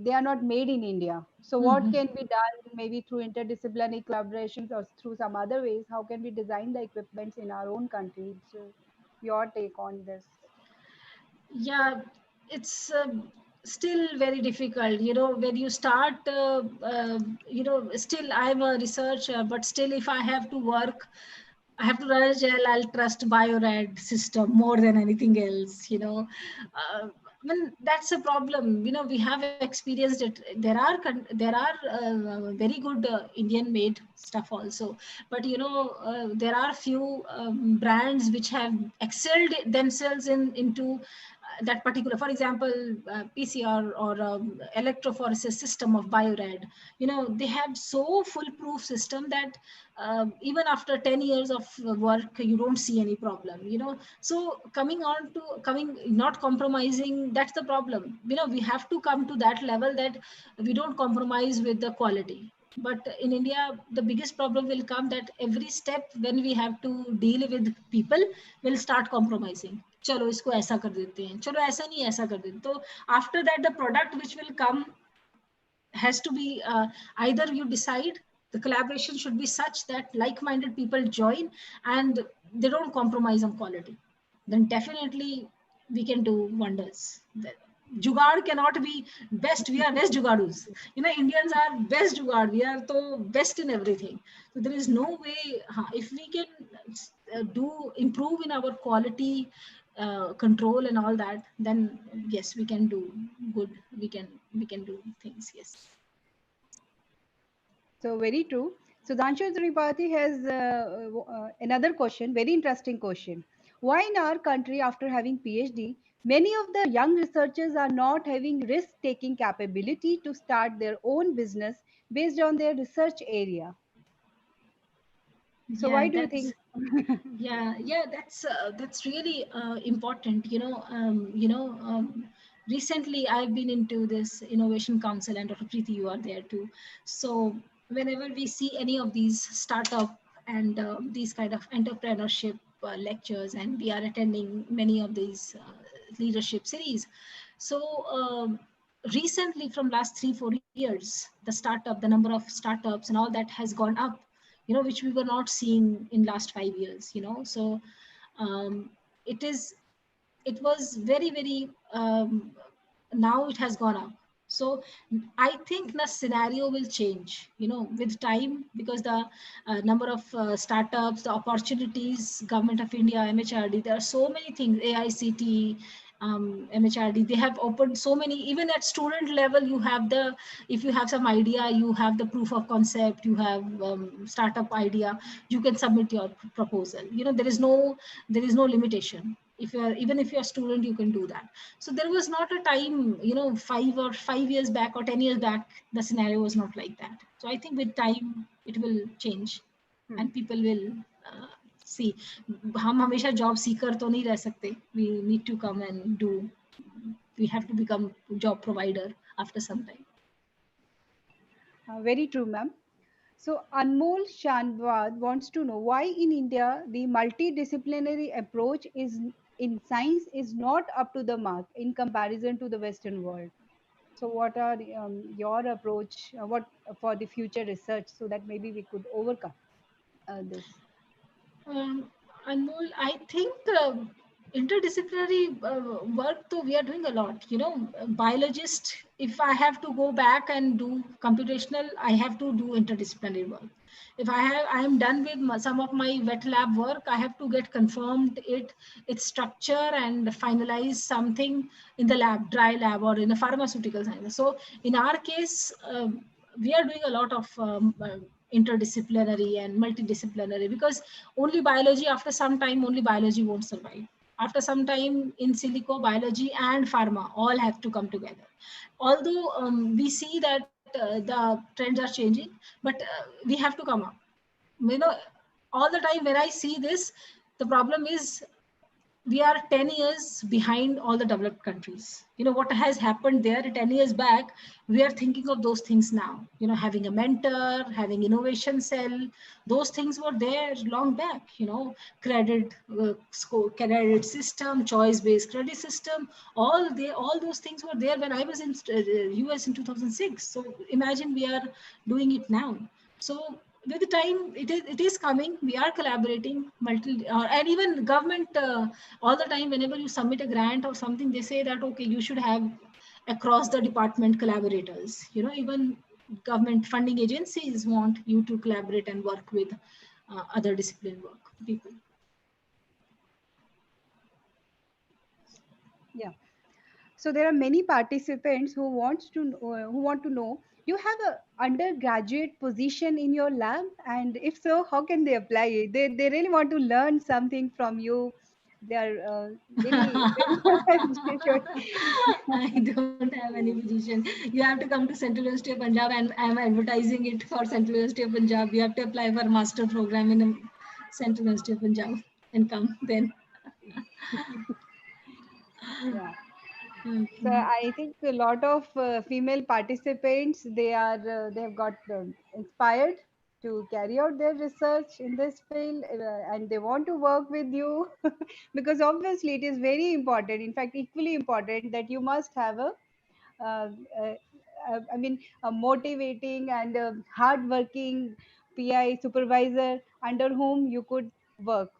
they are not made in India, so what can be done, maybe through interdisciplinary collaborations or through some other ways, how can we design the equipments in our own country? So your take on this? Yeah, it's still very difficult, when you start still I'm a researcher, but still if I have to work, I have to run a gel, I'll trust Bio-Rad system more than anything else, I mean, that's a problem. We have experienced it. There are very good Indian-made stuff also, but there are few brands which have excelled themselves into that particular, for example, PCR or electrophoresis system of Bio-Rad. They have so foolproof system that even after 10 years of work, you don't see any problem. So not compromising, that's the problem. We have to come to that level that we don't compromise with the quality. But in India, the biggest problem will come that every step when we have to deal with people, will start compromising. चलो इसको ऐसा कर देते हैं, चलो ऐसा नहीं ऐसा कर देते. तो after that, the product which will come has to be either you decide the collaboration should be such that like-minded people join and they don't compromise on quality. Then definitely we can do wonders. Jugaad cannot be best. We are best jugaadus. Indians are best jugaad. We are so best in everything. So there is no way. If we can improve in our quality control and all that, then yes, we can do good. We can do things. Yes. So very true. Sudhanshu Tripathi has another question, very interesting question. Why in our country, after having PhD, many of the young researchers are not having risk-taking capability to start their own business based on their research area? So why do you think? yeah, that's really important. Recently I've been into this innovation council, and Dr. Preeti, you are there too. So whenever we see any of these startup and these kind of entrepreneurship lectures, and we are attending many of these leadership series. So recently, from last 3-4 years, the number of startups and all that has gone up, which we were not seeing in last 5 years, So it was very, very, now it has gone up. So I think the scenario will change, with time, because the number of startups, the opportunities, Government of India, MHRD, there are so many things, AICT, MHRD, they have opened so many, even at student level, you have the, if you have some idea, you have the proof of concept, you have startup idea, you can submit your proposal. You know, there is no limitation. If you're, even if you're a student, you can do that. So there was not a time, you know, 5 years back or 10 years back, the scenario was not like that. So I think with time, it will change and people will see. हम हमेशा job seeker तो नहीं रह सकते. We need to come and do. We have to become job provider after some time. Very true, ma'am. So Anmol Shanwad wants to know why in India the multidisciplinary approach is in science is not up to the mark in comparison to the Western world. So what are your approach, what for the future research, so that maybe we could overcome this? Anmol, I think interdisciplinary work, though we are doing a lot. You know, biologist, if I have to go back and do computational, I have to do interdisciplinary work. If I am done with some of my wet lab work, I have to get confirmed its structure and finalize something in the lab, dry lab, or in a pharmaceutical science. So in our case, we are doing a lot of interdisciplinary and multidisciplinary, because only biology, after some time, only biology won't survive. After some time, in silico, biology and pharma all have to come together. Although we see that the trends are changing, but we have to come up. You know, all the time when I see this, the problem is we are 10 years behind all the developed countries. You know, what has happened there 10 years back, we are thinking of those things now. You know, having a mentor, having innovation cell, those things were there long back. You know, credit credit system, choice-based credit system, all those things were there when I was in US in 2006. So imagine we are doing it now. So with the time, it is coming. We are collaborating and even government all the time. Whenever you submit a grant or something, they say that okay, you should have across the department collaborators. You know, even government funding agencies want you to collaborate and work with other discipline work people. Yeah. So there are many participants who want to know, you have a undergraduate position in your lab, and if so, how can they apply it? They really want to learn something from you. They are very sure. I don't have any position. You have to come to Central University of Punjab, and I am advertising it for Central University of Punjab. You have to apply for master program in Central University of Punjab and come then. Yeah. Okay. So I think a lot of female participants, they have got inspired to carry out their research in this field, and they want to work with you because obviously it is very important, in fact equally important, that you must have a uh, uh, I mean a motivating and hardworking PI supervisor under whom you could work.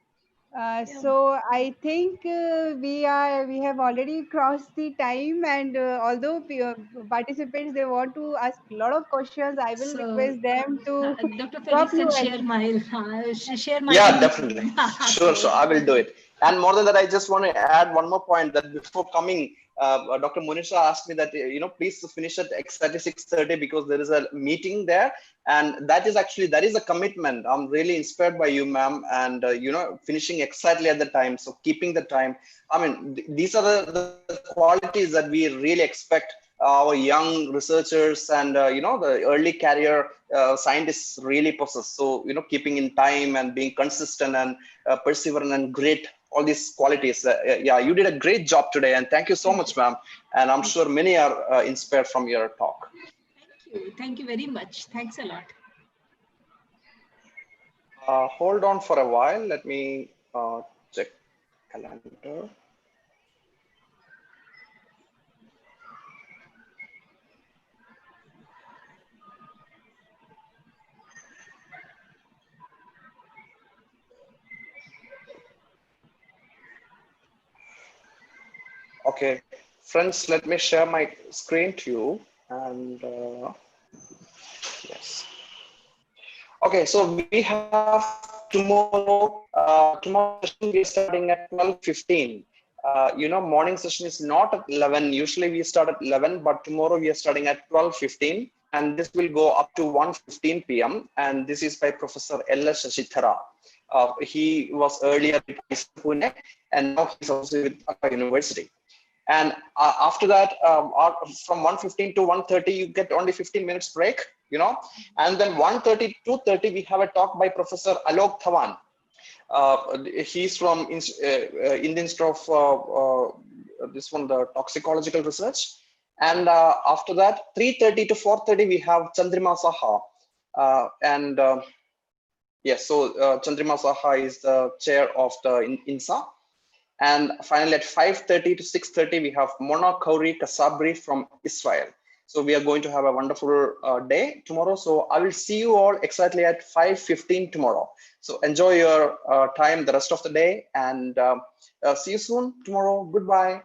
Yeah. So I think we have already crossed the time, and although participants they want to ask a lot of questions, I will So, request them to Dr. drop Felix you can an share my Yeah, link. definitely. Sure, sure. I will do it. And more than that, I just want to add one more point that before coming, Dr. Monisha asked me that, please finish at exactly 6:30 because there is a meeting there. And that is a commitment. I'm really inspired by you, ma'am. And, finishing exactly at the time. So keeping the time. I mean, these are the qualities that we really expect our young researchers and the early career scientists really possess. So keeping in time and being consistent and perseverant and great, all these qualities. Yeah, you did a great job today, and thank you so much, ma'am. And I'm sure many are inspired from your talk. Thank you very much. Thanks a lot. Hold on for a while. Let me check calendar. Okay, friends, let me share my screen to you. And yes. Okay, so we have tomorrow. Tomorrow we are starting at 12:15. Morning session is not at 11. Usually we start at 11, but tomorrow we are starting at 12:15, and this will go up to 1:15 p.m. And this is by Professor L.S. Shashithara. He was earlier at Pune, and now he's also with Akka University. And after that, from 1:15 to 1:30, you get only 15 minutes break, and then 1:30 to 2:30, we have a talk by Professor Alok Dhawan. He's from Indian Institute of the toxicological research. And after that, 3:30 to 4:30, we have Chandrima Saha. Chandrima Saha is the chair of the INSA. And finally, at 5:30 to 6:30, we have Mona Kauri Kasabri from Israel. So we are going to have a wonderful day tomorrow. So I will see you all exactly at 5:15 tomorrow. So enjoy your time the rest of the day, and see you soon tomorrow. Goodbye.